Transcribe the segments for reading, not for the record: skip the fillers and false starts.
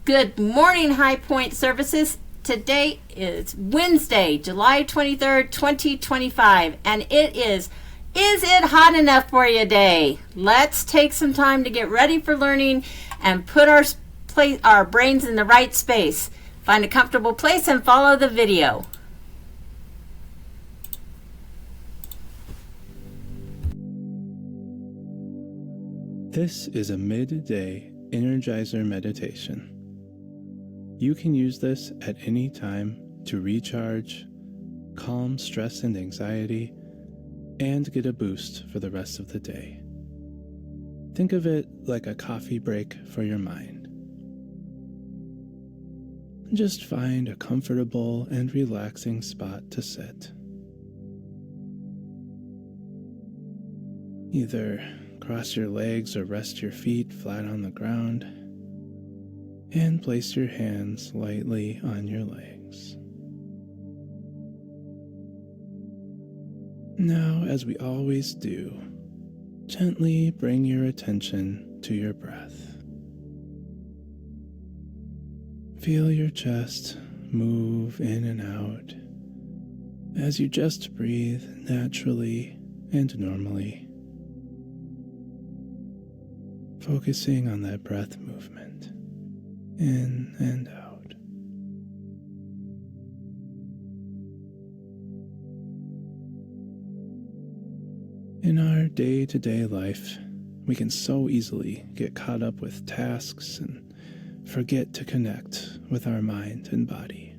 Good morning, HighPointe Services. Today is Wednesday, July 23rd, 2025, and it is it hot enough for you day? Let's take some time to get ready for learning and put our brains in the right space. Find a comfortable place and follow the video. This is a midday Energizer meditation. You can use this at any time to recharge, calm stress and anxiety, and get a boost for the rest of the day. Think of it like a coffee break for your mind. Just find a comfortable and relaxing spot to sit. Either cross your legs or rest your feet flat on the ground, and place your hands lightly on your legs. Now, as we always do, gently bring your attention to your breath. Feel your chest move in and out as you just breathe naturally and normally, focusing on that breath movement. In and out. In our day-to-day life, we can so easily get caught up with tasks and forget to connect with our mind and body.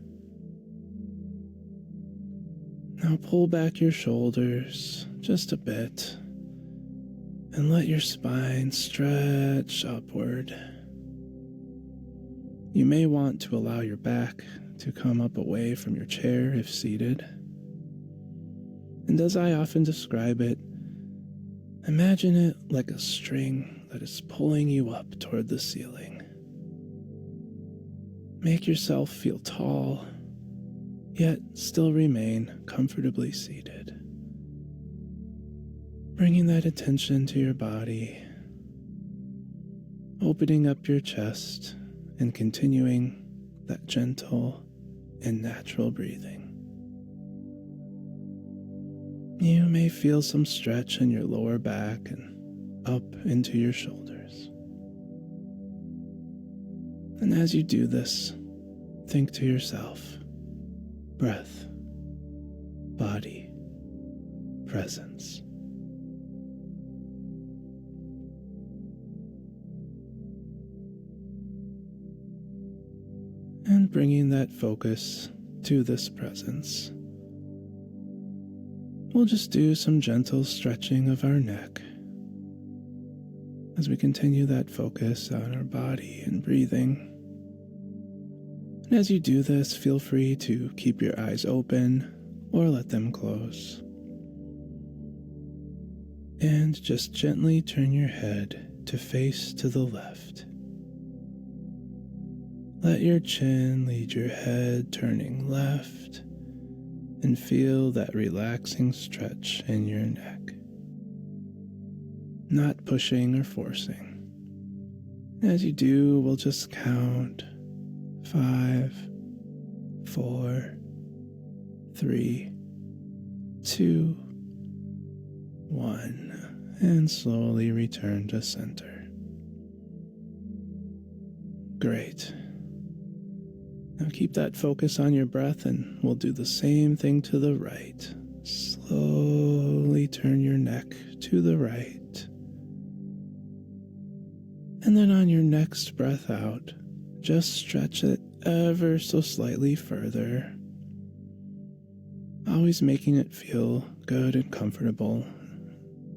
Now pull back your shoulders just a bit and let your spine stretch upward. You may want to allow your back to come up away from your chair if seated. And as I often describe it, imagine it like a string that is pulling you up toward the ceiling. Make yourself feel tall, yet still remain comfortably seated. Bringing that attention to your body, opening up your chest, and continuing that gentle and natural breathing. You may feel some stretch in your lower back and up into your shoulders. And as you do this, think to yourself, breath, body, presence. And bringing that focus to this presence, we'll just do some gentle stretching of our neck as we continue that focus on our body and breathing. And as you do this, feel free to keep your eyes open or let them close. And just gently turn your head to face to the left. Let your chin lead your head turning left and feel that relaxing stretch in your neck. Not pushing or forcing. As you do, we'll just count 5, 4, 3, 2, 1, and slowly return to center. Great. Now keep that focus on your breath, and we'll do the same thing to the right. Slowly turn your neck to the right. And then on your next breath out, just stretch it ever so slightly further. Always making it feel good and comfortable,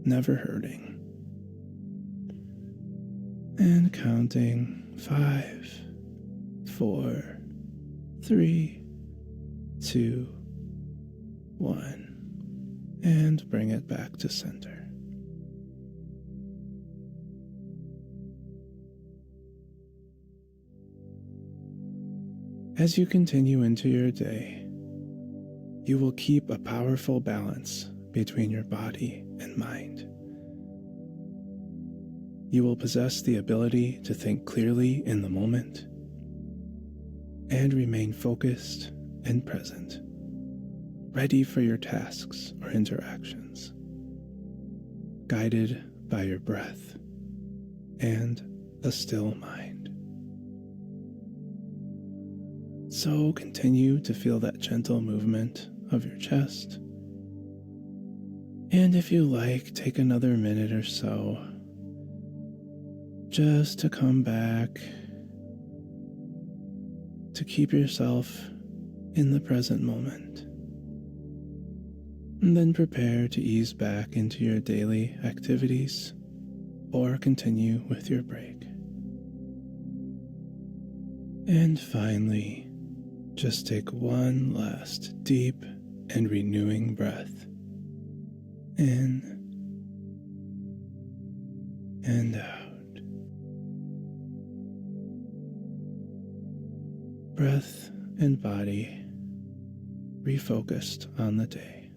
never hurting. And counting 5, 4, 3, 2, 1, and bring it back to center. As you continue into your day, you will keep a powerful balance between your body and mind. You will possess the ability to think clearly in the moment and remain focused and present, ready for your tasks or interactions, guided by your breath and a still mind. So continue to feel that gentle movement of your chest. And if you like, take another minute or so just to come back, to keep yourself in the present moment. And then prepare to ease back into your daily activities or continue with your break. And finally, just take one last deep and renewing breath in and out. Breath and body refocused on the day.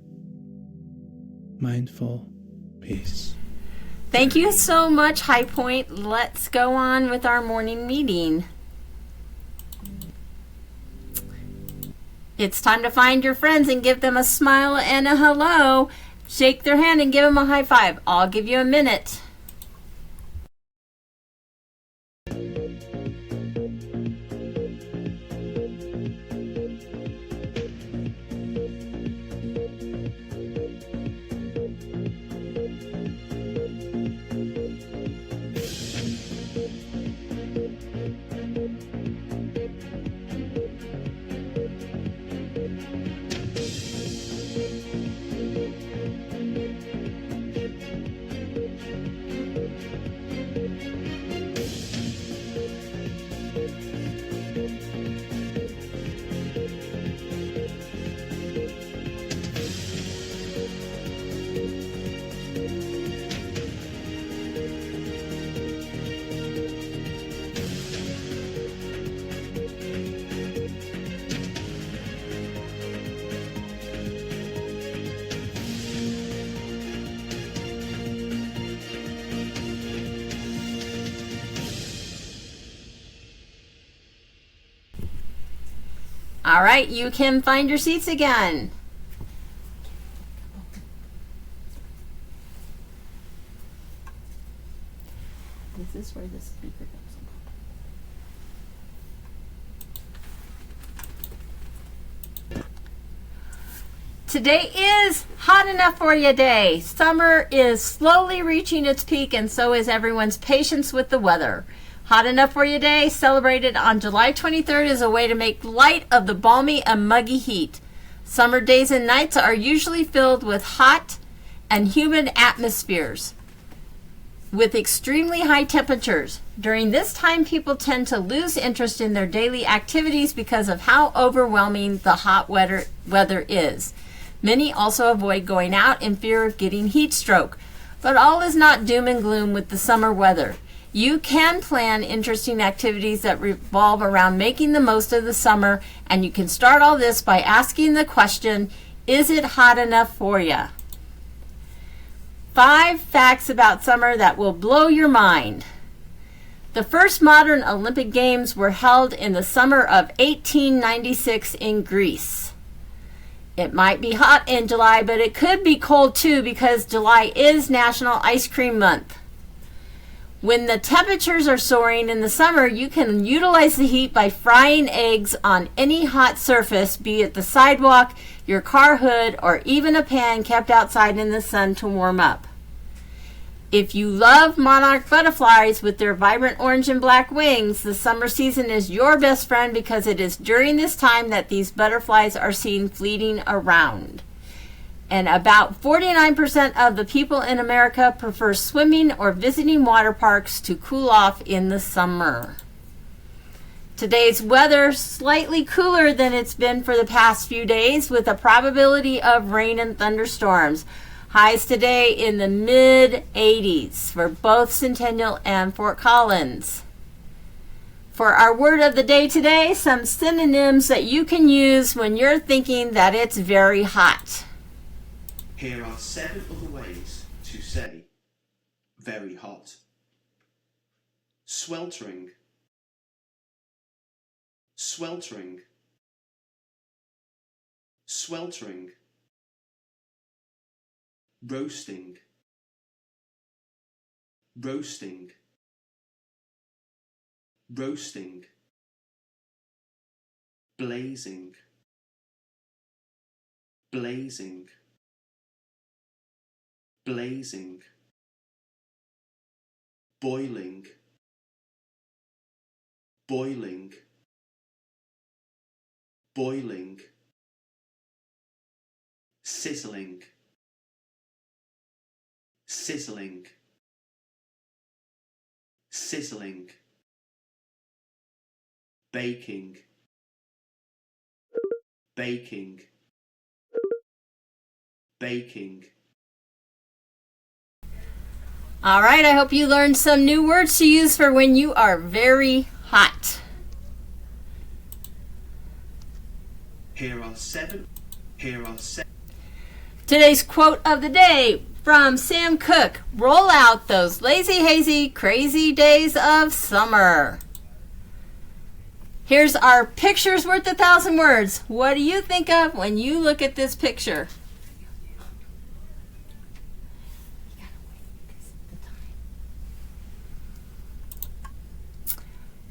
Mindful peace. Thank you so much, HighPointe. Let's go on with our morning meeting. It's time to find your friends and give them a smile and a hello. Shake their hand and give them a high five. I'll give you a minute. All right, you can find your seats again. Is this where the speaker goes? Today is hot enough for you day. Summer is slowly reaching its peak, and so is everyone's patience with the weather. Hot enough for you day, celebrated on July 23rd, is a way to make light of the balmy and muggy heat. Summer days and nights are usually filled with hot and humid atmospheres with extremely high temperatures. During this time, people tend to lose interest in their daily activities because of how overwhelming the hot weather is. Many also avoid going out in fear of getting heat stroke. But all is not doom and gloom with the summer weather. You can plan interesting activities that revolve around making the most of the summer, and you can start all this by asking the question, is it hot enough for you? 5 facts about summer that will blow your mind. The first modern Olympic Games were held in the summer of 1896 in Greece. It might be hot in July, but it could be cold too because July is National Ice Cream Month. When the temperatures are soaring in the summer, you can utilize the heat by frying eggs on any hot surface, be it the sidewalk, your car hood, or even a pan kept outside in the sun to warm up. If you love monarch butterflies with their vibrant orange and black wings, the summer season is your best friend because it is during this time that these butterflies are seen fleeting around. And about 49% of the people in America prefer swimming or visiting water parks to cool off in the summer. Today's weather slightly cooler than it's been for the past few days, with a probability of rain and thunderstorms. Highs today in the mid-80s for both Centennial and Fort Collins. For our word of the day today, some synonyms that you can use when you're thinking that it's very hot. Here are 7 other ways to say very hot. Sweltering, sweltering, sweltering, roasting, roasting, roasting, blazing, blazing, blazing, boiling, boiling, boiling, sizzling, sizzling, sizzling, baking, baking, baking. All right, I hope you learned some new words to use for when you are very hot. Here are seven. Today's quote of the day from Sam Cooke: roll out those lazy, hazy, crazy days of summer. Here's our picture's worth 1,000 words. What do you think of when you look at this picture?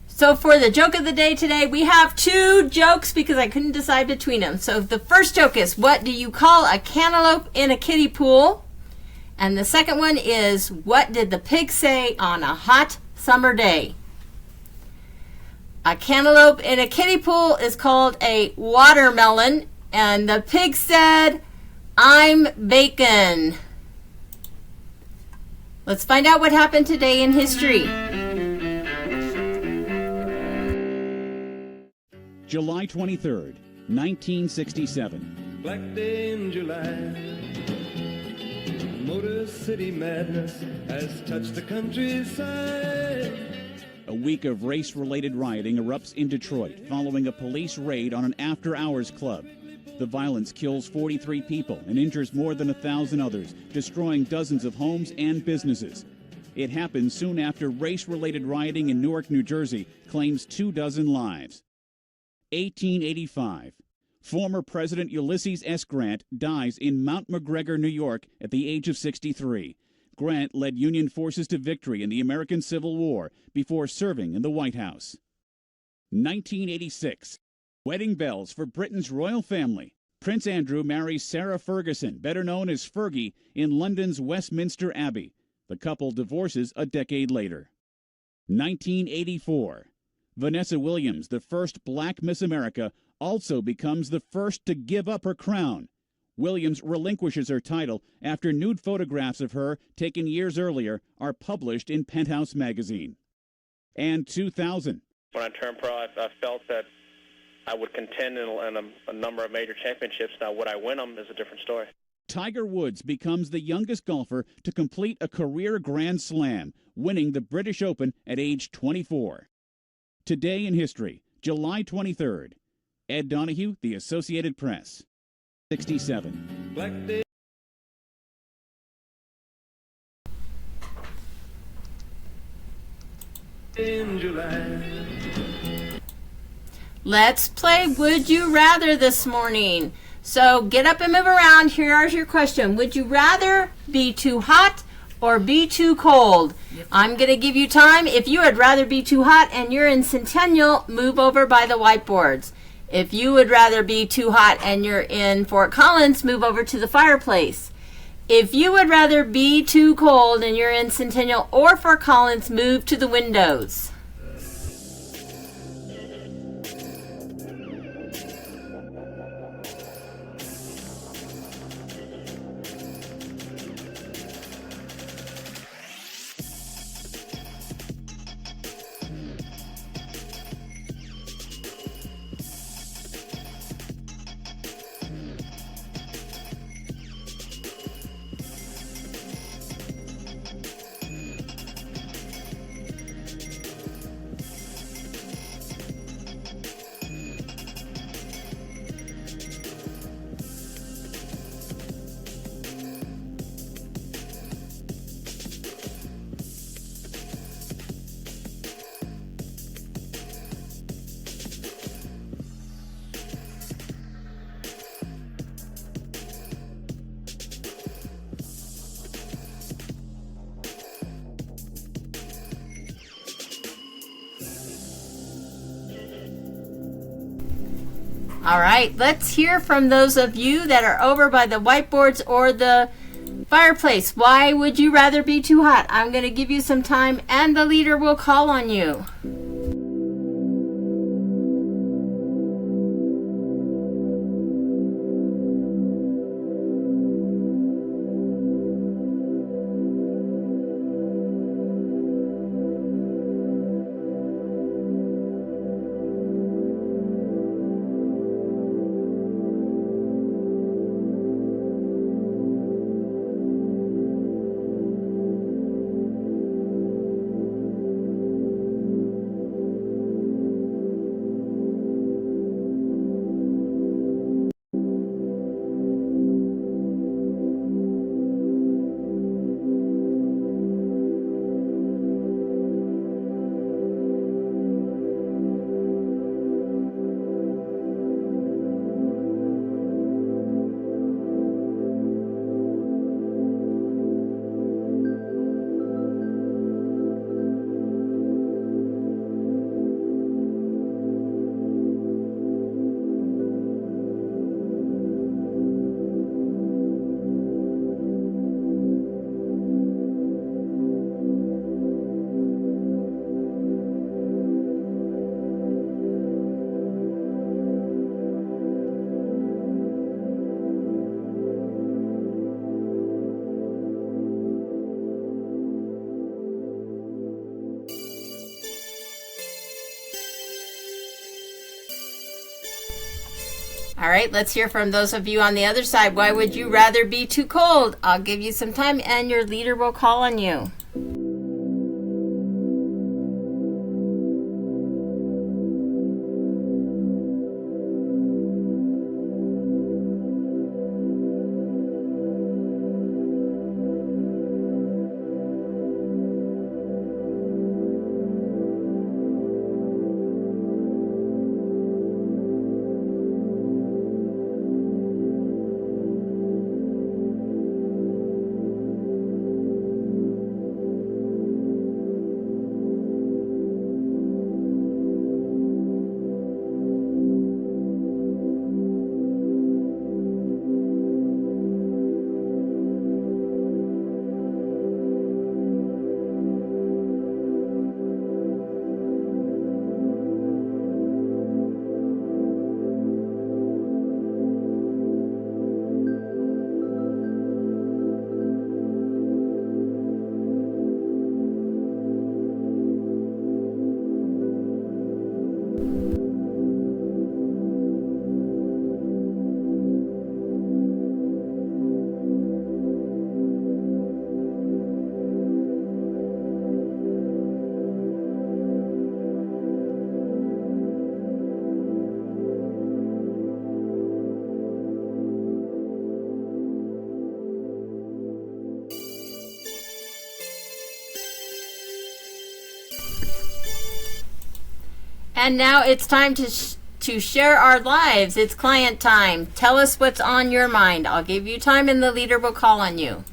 So for the joke of the day today, we have 2 jokes because I couldn't decide between them. So the first joke is, what do you call a cantaloupe in a kiddie pool? And the second one is, what did the pig say on a hot summer day? A cantaloupe in a kiddie pool is called a watermelon, and the pig said, I'm bacon. Let's find out what happened today in history. July 23rd, 1967. Black day in July, Motor City madness has touched the countryside. A week of race-related rioting erupts in Detroit following a police raid on an after-hours club. The violence kills 43 people and injures more than 1,000 others, destroying dozens of homes and businesses. It happens soon after race-related rioting in Newark, New Jersey claims 24 lives. 1885. Former President Ulysses S. Grant dies in Mount McGregor, New York, at the age of 63. Grant led Union forces to victory in the American Civil War before serving in the White House. 1986. Wedding bells for Britain's royal family. Prince Andrew marries Sarah Ferguson, better known as Fergie, in London's Westminster Abbey. The couple divorces a decade later. 1984. Vanessa Williams, the first black Miss America, also becomes the first to give up her crown. Williams relinquishes her title after nude photographs of her taken years earlier are published in Penthouse magazine. And 2000. When I turned pro, I felt that I would contend in a number of major championships. Now, would I win them is a different story. Tiger Woods becomes the youngest golfer to complete a career Grand Slam, winning the British Open at age 24. Today in history, July 23rd. Ed Donahue, The Associated Press. 67. Black day in July. Let's play Would You Rather this morning. So get up and move around. Here's your question. Would you rather be too hot or be too cold? I'm going to give you time. If you would rather be too hot and you're in Centennial, move over by the whiteboards. If you would rather be too hot and you're in Fort Collins, move over to the fireplace. If you would rather be too cold and you're in Centennial or Fort Collins, move to the windows. All right, let's hear from those of you that are over by the whiteboards or the fireplace. Why would you rather be too hot? I'm going to give you some time and the leader will call on you. All right, let's hear from those of you on the other side. Why would you rather be too cold? I'll give you some time and your leader will call on you. And now it's time to share our lives. It's client time. Tell us what's on your mind. I'll give you time and the leader will call on you.